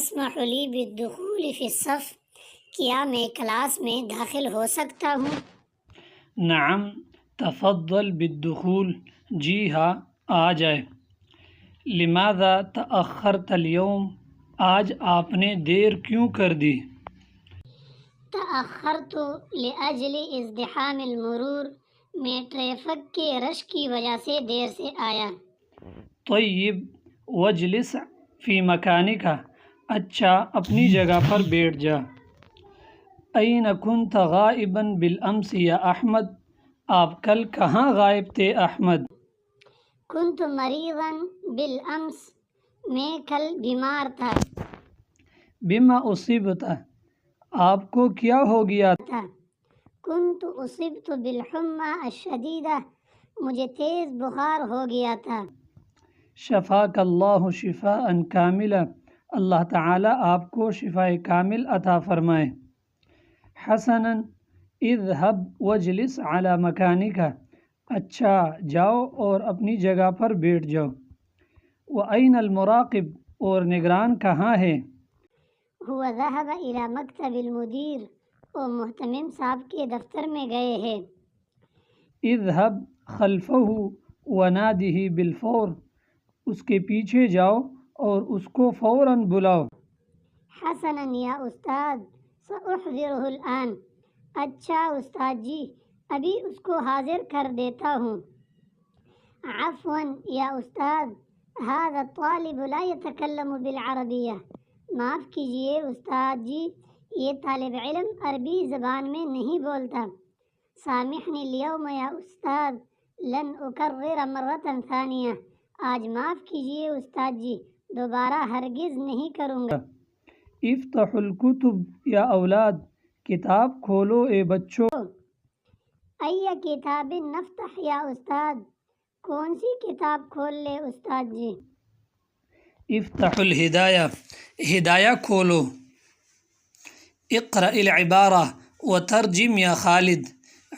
یسمح لی بالدخول فی الصف، کیا میں کلاس میں داخل ہو سکتا ہوں؟ نعم تفضل بالدخول، جی ہاں آ جائے۔ لماذا تأخرت اليوم، آج آپ نے دیر کیوں کر دی؟ تأخرت لأجل ازدحام المرور، میں ٹریفک کے رش کی وجہ سے دیر سے آیا۔ طیب واجلس فی مکانک، اچھا اپنی جگہ پر بیٹھ جا۔ این کنت غائبا بالامس یا احمد، آپ کل کہاں غائب تھے احمد؟ کنت مریضا بالامس، میں کل بیمار تھا۔ بما اصبت، آپ کو کیا ہو گیا تھا؟ کنت اصبت بالحمى الشدیدہ، مجھے تیز بخار ہو گیا تھا۔ شفاک اللہ شفاء کاملا، اللہ تعالی آپ کو شفاء کامل عطا فرمائے۔ حسنا اذهب واجلس على مکانک، اچھا جاؤ اور اپنی جگہ پر بیٹھ جاؤ۔ وأین المراقب، اور نگران کہاں ہے؟ هو ذهب الى مکتب المدیر، وہ محتمم صاحب کے دفتر میں گئے ہیں۔ اذهب خلفه وناده بالفور، اس کے پیچھے جاؤ اور اس کو فوراً بلاؤ۔ حسنا یا استاد، سأحضره الآن، اچھا استاد جی ابھی اس کو حاضر کر دیتا ہوں۔ عفوا یا استاد، هذا الطالب لا يتكلم بالعربیہ، معاف کیجیے استاد جی یہ طالب علم عربی زبان میں نہیں بولتا۔ سامحنی اليوم یا استاد، لن اکرر مرة ثانیہ، آج معاف کیجیے استاد جی دوبارہ ہرگز نہیں کروں گا۔ افتحوا الکتب یا اولاد، کتاب کھولو اے بچوں۔ ای کتاب نفتح یا استاد، کون سی کتاب کھول لے استاد جی؟ افتحوا الہدایہ، ہدایہ کھولو۔ اقرأ العبارہ وترجم یا خالد،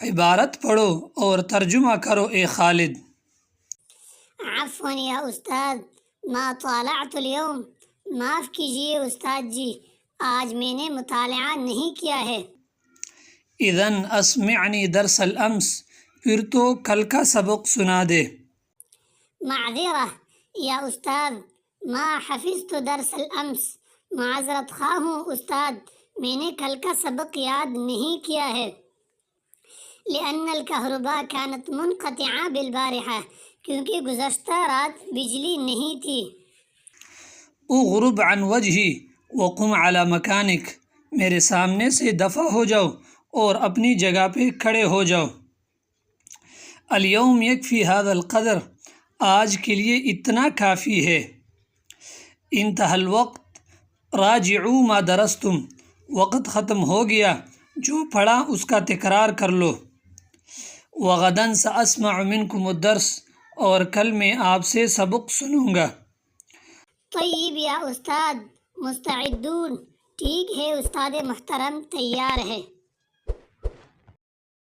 عبارت پڑھو اور ترجمہ کرو اے خالد۔ عفوا یا استاد، ما طالعت اليوم، معاف کیجیے استاد جی آج میں نے مطالعہ نہیں کیا ہے۔ اذن اسمعنی درس الامس، پھر تو کل کا سبق سنا دے۔ معذرہ یا استاد، ما حفظت درس الامس، معذرت خواہ ہوں استاد میں نے کل کا سبق یاد نہیں کیا ہے۔ لأن الكهرباء كانت منقطعة بالبارحة، کیونکہ گزشتہ رات بجلی نہیں تھی۔ اغرب عن وجہی وقم على مکانک، میرے سامنے سے دفع ہو جاؤ اور اپنی جگہ پہ کھڑے ہو جاؤ۔ اليوم یکفی هذا القدر، آج کے لیے اتنا کافی ہے۔ انتہى الوقت، راجعوا ما درستم، وقت ختم ہو گیا، جو پڑھا اس کا تکرار کر لو۔ وغدا سأسمع منکم الدرس، اور کل میں آپ سے سبق سنوں گا۔ طیب یا استاد، مستعدون، ٹھیک ہے استاد محترم تیار ہے۔